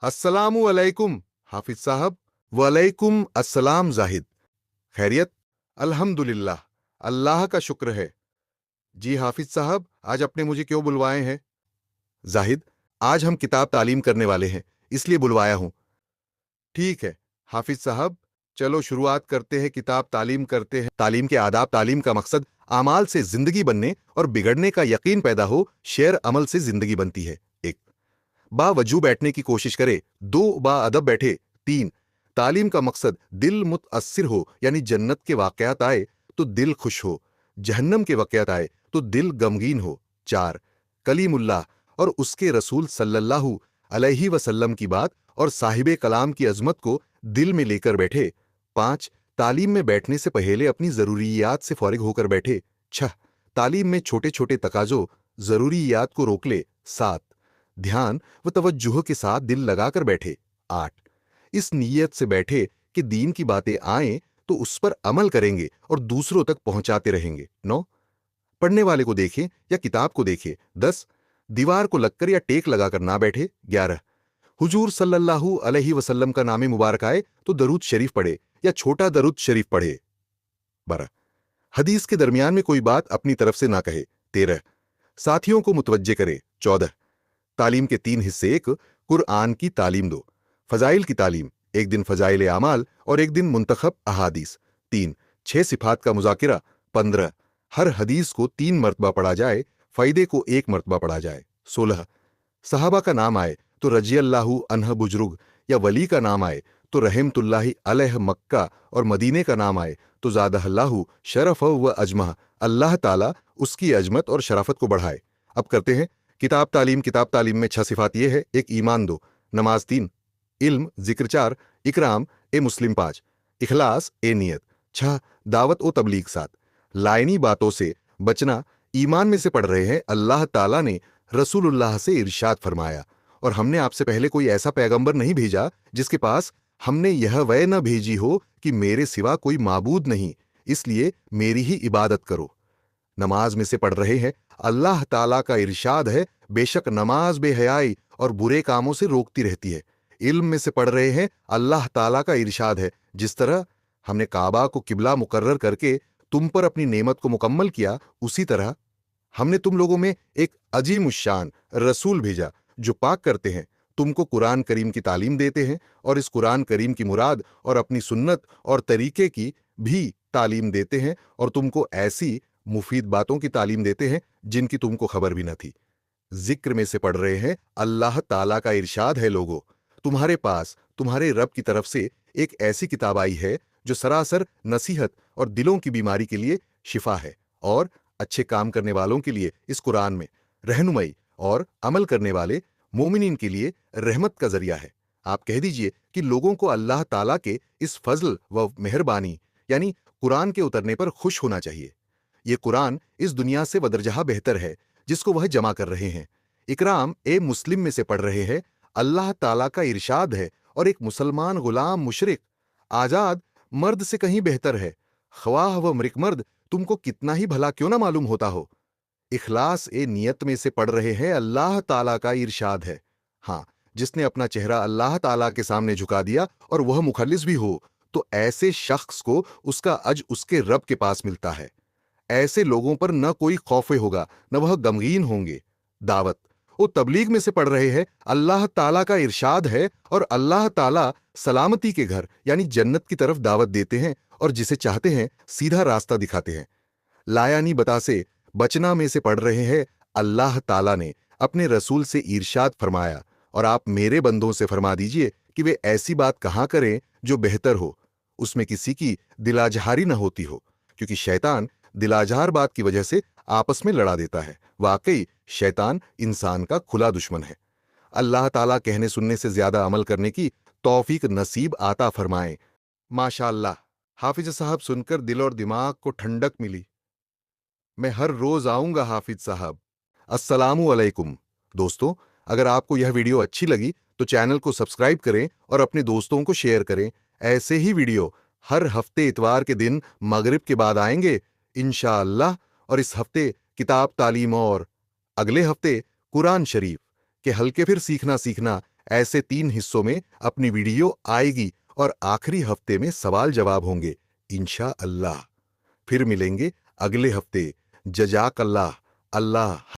अस्सलामु अलैकुम हाफिज साहब। वालेकुम अस्सलाम जाहिद। खैरियत? अल्हम्दुलिल्लाह, अल्लाह का शुक्र है। जी हाफिज साहब, आज आपने मुझे क्यों बुलवाए हैं? जाहिद, आज हम किताब तालीम करने वाले हैं, इसलिए बुलवाया हूं। ठीक है हाफिज साहब, चलो शुरुआत करते हैं। किताब तालीम करते हैं। तालीम के आदाब। तालीम का मकसद आमाल से जिंदगी बनने और बिगड़ने का यकीन पैदा हो। शेर अमल से जिंदगी बनती है। एक, बावजू बैठने की कोशिश करे। दो, बाअदब बैठे। तीन, तालीम का मकसद दिल मुतअस्सिर हो, यानी जन्नत के वाकयात आए तो दिल खुश हो, जहन्नम के वाकयात आए तो दिल गमगीन हो। चार, कलीमुल्लाह और उसके रसूल सल्लल्लाहु अलैहि वसल्लम की बात और साहिबे कलाम की अजमत को दिल में लेकर बैठे। पांच, तालीम में बैठने से पहले अपनी जरूरियात से फारिग होकर बैठे। छह, तालीम में छोटे छोटे तकाजों जरूरियात को रोक ले। सात, ध्यान व तवज्जुह के साथ दिल लगाकर बैठे। आठ, इस नीयत से बैठे कि दीन की बातें आएं तो उस पर अमल करेंगे और दूसरों तक पहुंचाते रहेंगे। नौ, पढ़ने वाले को देखें या किताब को देखें। 10, दीवार को लगकर या टेक लगाकर ना बैठे। 11, हुजूर सल्लल्लाहु अलैहि वसल्लम का नाम मुबारक आए तो दरूद शरीफ पढ़े या छोटा दरूद शरीफ पढ़े। 12, हदीस के दरमियान में कोई बात अपनी तरफ से ना कहे। 13, साथियों को मुतवज्जे करे। 14, तालीम के 3 हिस्से। एक, कुरआन की तालीम दो। फजाइल की तालीम, एक दिन फजाइल आमाल और एक दिन मुंतखब अहादीस। 3, 6 सिफात का मुजाकिरा। 15, हर हदीस को 3 मरतबा पढ़ा जाए, फ़ायदे को 1 मरतबा पढ़ा जाए। 16, सहाबा का नाम आए तो रजियल्लाहु अन्ह बुजुर्ग या वली का नाम आए तो रहमतुल्लाहि अलैह मक्का और मदीने का नाम आए तो ज़ादहल्लाहु शरफ व अजमह, अल्लाह ताला उसकी अजमत और शराफत को बढ़ाए। अब करते हैं किताब तालीम। किताब तालीम में 6 सिफात ये है। एक, ईमान 2, नमाज 3, इल्म जिक्र 4, इकराम ए मुस्लिम 5, इखलास ए नियत 6, दावत ओ तबलीग 7। लाइनी बातों से बचना। ईमान में से पढ़ रहे हैं। अल्लाह ताला ने रसूलुल्लाह से इरशाद फरमाया, और हमने आपसे पहले कोई ऐसा पैगंबर नहीं भेजा जिसके पास हमने यह वह न भेजी हो कि मेरे सिवा कोई माबूद नहीं, इसलिए मेरी ही इबादत करो। नमाज में से पढ़ रहे हैं। अल्लाह ताला का इरशाद है, बेशक नमाज बेहयाई और बुरे कामों से रोकती रहती है। इल्म में से पढ़ रहे हैं। अल्लाह ताला का इरशाद है, जिस तरह हमने काबा को किबला मुकर्रर करके तुम पर अपनी नेमत को मुकम्मल किया, उसी तरह हमने तुम लोगों में एक अजीम शान रसूल भेजा जो पाक करते हैं, तुमको कुरान करीम की तालीम देते हैं और इस कुरान करीम की मुराद और अपनी सुन्नत और तरीके की भी तालीम देते हैं, और तुमको ऐसी मुफीद बातों की तालीम देते हैं जिनकी तुमको खबर भी न थी। जिक्र में से पढ़ रहे हैं। अल्लाह ताला का इरशाद है, लोगों, तुम्हारे पास तुम्हारे रब की तरफ से एक ऐसी किताब आई है जो सरासर नसीहत और दिलों की बीमारी के लिए शिफा है, और अच्छे काम करने वालों के लिए इस कुरान में रहनुमाई और अमल करने वाले मोमिनीन के लिए रहमत का जरिया है। आप कह दीजिए कि लोगों को अल्लाह ताला के इस फजल व मेहरबानी यानी कुरान के उतरने पर खुश होना चाहिए। ये कुरान इस दुनिया से वदरजहा बेहतर है जिसको वह जमा कर रहे हैं। इकराम ए मुस्लिम में से पढ़ रहे हैं। अल्लाह ताला का इरशाद है, और एक मुसलमान गुलाम मुशरिक आजाद मर्द से कहीं बेहतर है, ख्वाह व मृकमर्द तुमको कितना ही भला क्यों ना मालूम होता हो। इखलास ए नियत में से पढ़ रहे हैं। अल्लाह ताला का इरशाद है, हाँ, जिसने अपना चेहरा अल्लाह ताला के सामने झुका दिया और वह मुखलिस भी हो, तो ऐसे शख्स को उसका अज उसके रब के पास मिलता है। ऐसे लोगों पर न कोई खौफ होगा, न वह गमगीन होंगे। दावत वो तबलीग में से पढ़ रहे हैं। अल्लाह ताला का इरशाद है, और अल्लाह ताला सलामती के घर यानी जन्नत की तरफ दावत देते हैं, और जिसे चाहते हैं सीधा रास्ता दिखाते हैं। लायानी बता से बचना में से पढ़ रहे हैं। अल्लाह ताला ने अपने रसूल से इरशाद फरमाया, और आप मेरे बंदों से फरमा दीजिए कि वे ऐसी बात कहाँ करें जो बेहतर हो, उसमें किसी की दिलाजहारी न होती हो, क्योंकि शैतान दिलाजहार बात की वजह से आपस में लड़ा देता है। वाकई शैतान इंसान का खुला दुश्मन है। अल्लाह ताला कहने सुनने से ज्यादा अमल करने की तौफीक नसीब आता फरमाए। माशाअल्लाह, हाफिज साहब सुनकर दिल और दिमाग को ठंडक मिली। मैं हर रोज आऊंगा हाफिज साहब। अस्सलामु अलैकुम। दोस्तों, अगर आपको यह वीडियो अच्छी लगी तो चैनल को सब्सक्राइब करें और अपने दोस्तों को शेयर करें। ऐसे ही वीडियो हर हफ्ते इतवार के दिन मगरिब के बाद आएंगे इंशाअल्लाह। और इस हफ्ते किताब तालीम और अगले हफ्ते कुरान शरीफ के हल्के फिर सीखना सीखना ऐसे 3 हिस्सों में अपनी वीडियो आएगी और आखिरी हफ्ते में सवाल जवाब होंगे इंशा अल्लाह। फिर मिलेंगे अगले हफ्ते। जजाक अल्लाह। अल्लाह